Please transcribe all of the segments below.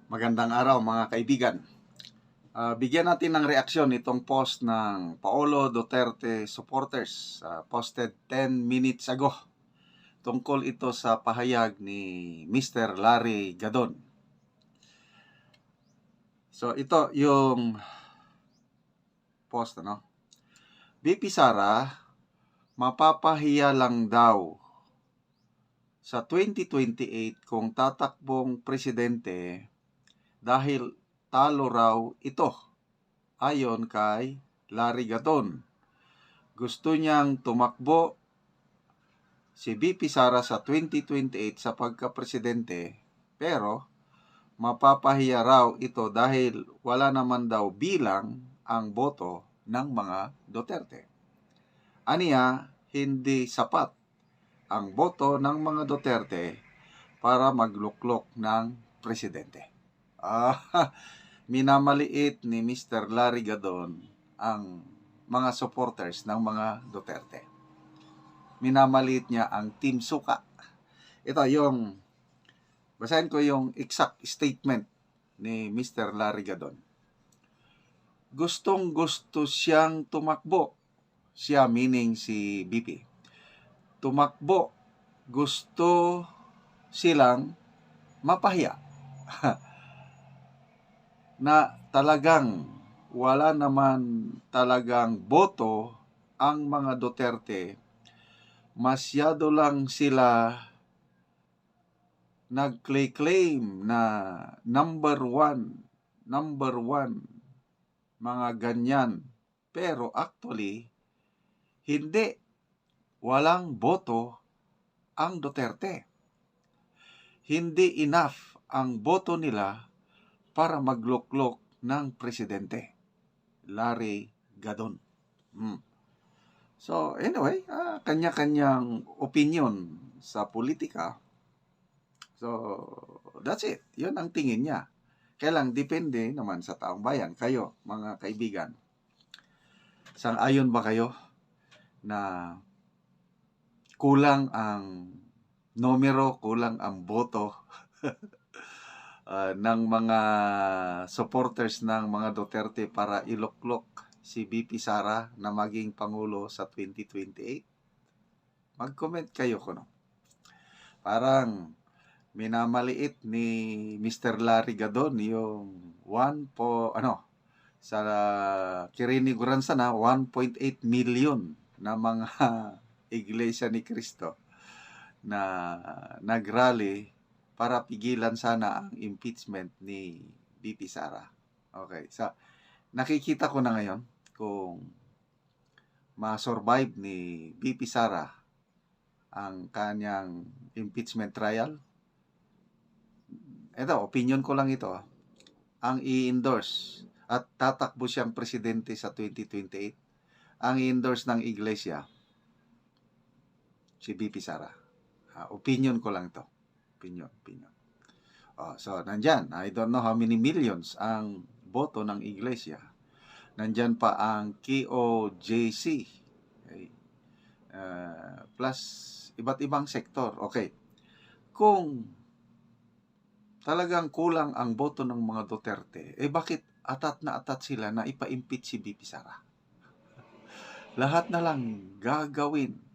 Magandang araw mga kaibigan. Bigyan natin ng reaksyon itong post ng Paolo Duterte supporters. Posted 10 minutes ago. Tungkol ito sa pahayag ni Mr. Larry Gadon. So ito yung post, ano? BP Sara, mapapahiya lang daw sa 2028 kung tatakbong presidente dahil talo raw ito, ayon kay Larry Gadon. Gusto niyang tumakbo si BP Sara sa 2028 sa pagka-presidente, pero mapapahiya raw ito dahil wala naman daw bilang ang boto ng mga Duterte. Aniya, hindi sapat ang boto ng mga Duterte para magluklok ng presidente. Minamaliit ni Mr. Larry Gadon ang mga supporters ng mga Duterte. Minamaliit niya ang Team Suka. Ito yung, basahin ko yung exact statement ni Mr. Larry Gadon. Gustong gusto siyang tumakbo. Siya meaning si BP. Tumakbo. Gusto silang mapahiya. Na talagang wala naman talagang boto ang mga Duterte. Masyado lang sila nag-claim na number one, mga ganyan. Pero actually, hindi. Walang boto ang Duterte. Hindi enough ang boto nila para magluklok ng presidente. Larry Gadon. So, anyway, kanya-kanyang opinion sa politika. So, that's it. Yun ang tingin niya. Kailang depende naman sa taong bayan. Kayo, mga kaibigan, sang-ayon ba kayo na kulang ang numero, kulang ang boto ng mga supporters ng mga Duterte para iluklok si BP Sara na maging Pangulo sa 2028? Mag-comment kayo kuno. Parang minamaliit ni Mr. Larry Gadon yung sa kiriniguran sana 1.8 million na mga Iglesia ni Cristo na nagrally para pigilan sana ang impeachment ni BP Sara. Okay, so nakikita ko na ngayon kung ma-survive ni BP Sara ang kanyang impeachment trial. Ito, opinion ko lang ito. Ang i-endorse at tatakbo siyang presidente sa 2028, ang i-endorse ng Iglesia, si BP Sara. Opinion ko lang to. Opinion. So, nandyan. I don't know how many millions ang boto ng Iglesia. Nandyan pa ang KOJC. Okay. Plus, iba't ibang sektor. Okay. Kung talagang kulang ang boto ng mga Duterte, bakit atat na atat sila na ipa-impeach si BP Sara? Lahat na lang gagawin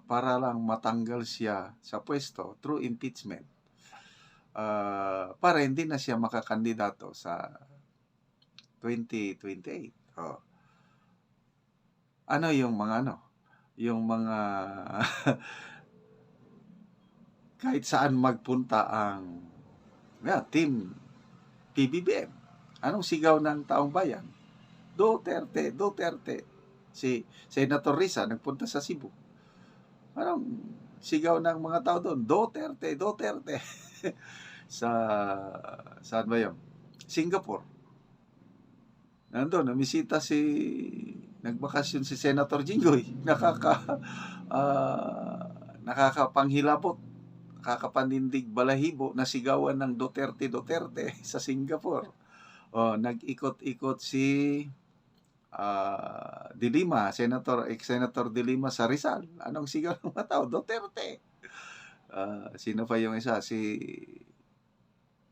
para lang matanggal siya sa pwesto through impeachment, para hindi na siya makakandidato sa 2028. Ano yung mga kahit saan magpunta ang team PBBM. Anong sigaw ng taong bayan? Duterte. Si Senator Risa nagpunta sa Cebu. Anong sigaw ng mga tao doon? Duterte. Saan ba yun? Singapore. Nandun, namisita nagbakasyon si Senator Jinggoy. Nakakapanghilabot, nakakapanindig balahibo na sigawan ng Duterte sa Singapore. Nag-ikot-ikot si De Lima, ex-Senator De Lima sa Rizal. Anong sigaw ng mga tao? Duterte. Sino pa yung isa? Si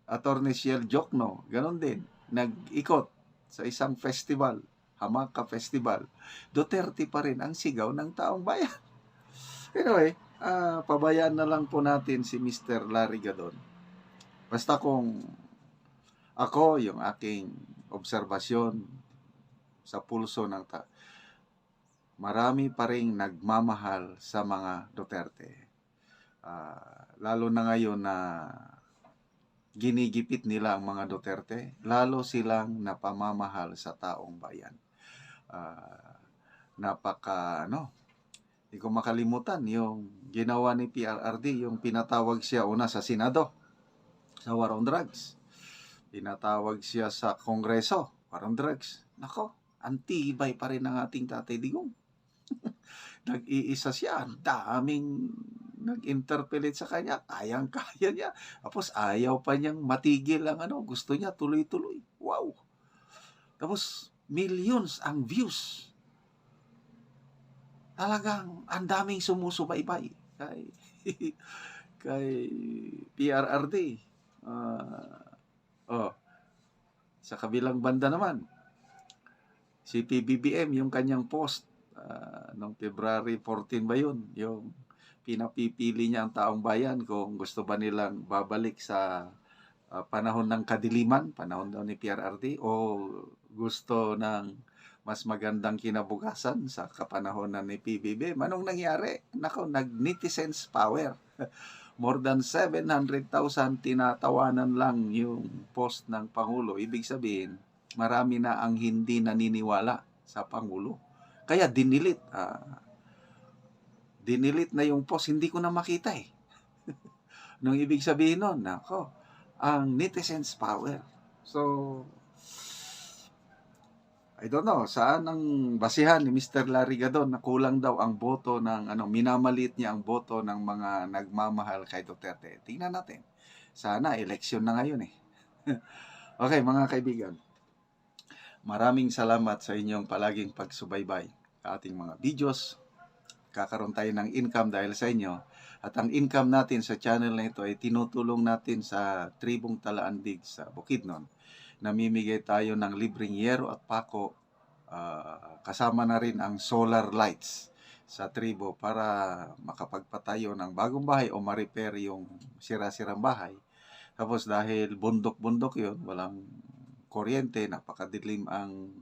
Attorney Shell Jokno, ganon din. Nag-ikot sa isang festival, Hamaka Festival. Duterte pa rin ang sigaw ng taong bayan. Anyway, pabayaan na lang po natin si Mr. Larry Gadon. Basta kung ako, yung aking obserbasyon sa pulso ng marami pa ring nagmamahal sa mga Duterte. Lalo na ngayon na ginigipit nila ang mga Duterte, lalo silang napamamahal sa taong bayan. Hindi ko makalimutan yung ginawa ni PRRD, yung pinatawag siya una sa Senado, sa War on Drugs. Pinatawag siya sa Kongreso, War on Drugs. Nako, antibay pa rin ang ating Tatay Digong. Nag-iisa siya, ang daming nag-interpellate sa kanya, kayang-kaya niya. Tapos ayaw pa niyang matigil ang gusto niya tuloy-tuloy. Wow! Tapos millions ang views. Talagang ang daming sumusubaybay kay PRRD. Sa kabilang banda naman, si PBBM, yung kanyang post noong February 14 ba yun, yung pinapipili niya ang taong bayan kung gusto ba nilang babalik sa panahon ng kadiliman, panahon daw ni PRRD, o gusto ng mas magandang kinabukasan sa kapanahonan ni PBBM. Anong nangyari? Nako, nag-netizens power. More than 700,000 tinatawanan lang yung post ng Pangulo. Ibig sabihin, marami na ang hindi naniniwala sa Pangulo. Kaya dinilit na yung post, hindi ko na makita eh. Nung ibig sabihin nun, nako, ang netizens power. So, I don't know, saan ang basihan ni Mr. Larry Gadon na kulang daw ang boto ng, minamalit niya ang boto ng mga nagmamahal kay Duterte. Tingnan natin. Sana, eleksyon na ngayon eh. Okay, mga kaibigan. Maraming salamat sa inyong palaging pagsubaybay sa ating mga videos. Kakaroon tayo ng income dahil sa inyo. At ang income natin sa channel na ito ay tinutulong natin sa tribong Talaandig sa Bukidnon. Namimigay tayo ng libreng yero at pako. Kasama na rin ang solar lights sa tribo para makapagpatayo ng bagong bahay o ma-repair yung sira-sirang bahay. Tapos dahil bundok-bundok yun, walang kuryente, napakadilim ang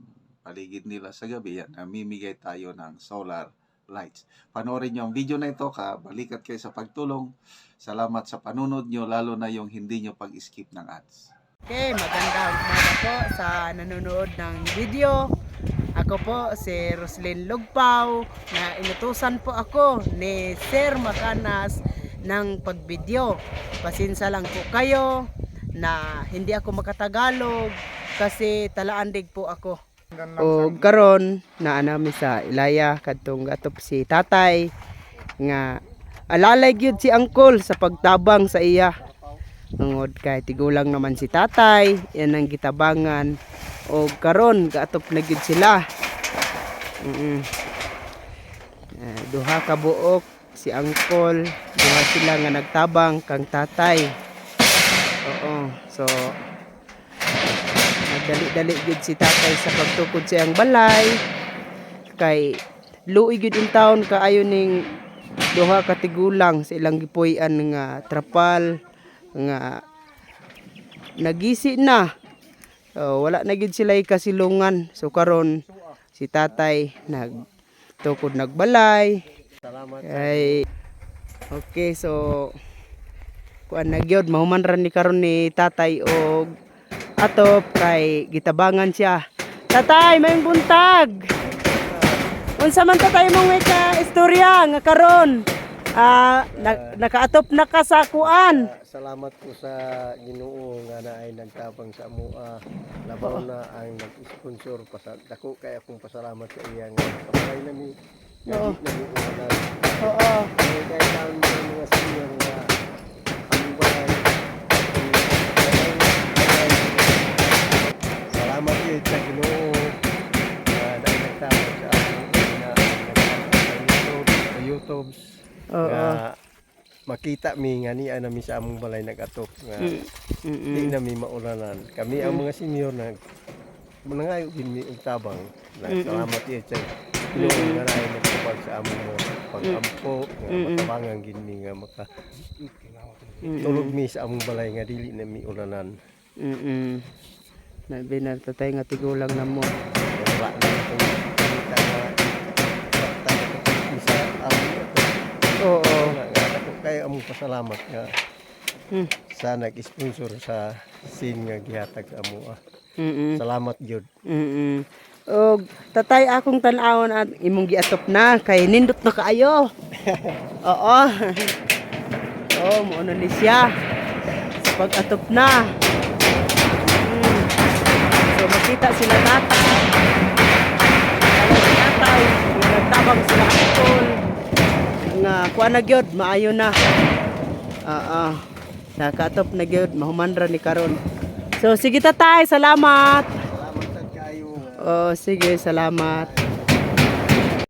paligid nila sa gabi, yan, namimigay tayo ng solar lights. Panoorin nyo ang video na ito, balikat kayo sa pagtulong. Salamat sa panunod nyo, lalo na yung hindi nyo pag-skip ng ads. Okay, magandang umaga po sa nanonood ng video. Ako po si Roslyn Lugpaw, na inutusan po ako ni Sir Macanas ng pagvideo. Pasinsa lang po kayo na hindi ako makatagalog kasi Talaandig po ako. O karon na anami sa Ilaya kadtong gatop si tatay nga alalay gyud si angkol sa pagtabang sa iya. Tungod kay tigulang naman si tatay, yan ang gitabangan. O karon gatop na gyud sila. Duha ka buok si angkol, duha sila nga nagtabang kang tatay. Oo, so nagdali-dali gud si tatay sa pagtukod sa iyang balay kay luoy gud in town kaayo ning duha ka tigulang sa ilang gipuy-an nga trapal nga nagisi na. So, wala na gud sila kasilungan. So karon si tatay nagtukod nagbalay. Salamat. Okay, so kuan na gyud mahuman ra ni karon ni tatay og atop kay gitabangan siya. Tatay, may buntag. Unsa man tatay mong may ka istorya nga karon? Nakaatop na ka sa kuan. Salamat po sa Ginoo nga naay nagtabang sa amoa. Labaw na ang nag-sponsor pa sa dako kay akong pasalamat sa iya nga kapay na ni. Oo. Oo. Kay taon mga senior nga ang bahay. Salamat yun sa Ginoo na nagtabang sa amoa na YouTube. Oo. nakita mi nga niya nami sa among balay nag-atok nga di Mm. nami maulanan. Kami ang mga senior nangayo gid mi og tabang. Salamat iya sa Ginoo nga naay nagtubag sa among mga pag-ampo nga matabangan gid mi nga maka tulog mi sa among balay nga dili na mi ulanan. Nabi na tatay nga tigulang na mo. Wala na akong kita nga bakta na sa among atok. Oo. Nga ako kay among pasalamat nga Mm. sa nag-sponsor sa sin nga gihatag sa amo. Mm. Salamat gyud. Og tatay akong tan-awon at imong giatop na kay nindot na kaayo. Oo. Oo, mo na ni siya. Sa pag-atop na. So makita sila tatay. Tatay, nagtabang sila atol. Nga kuha na gyud, maayo na. Nakatop na gyud, mahuman ra ni karon. So sige tatay, salamat. Salamat sa kayo. Oh, sige, salamat.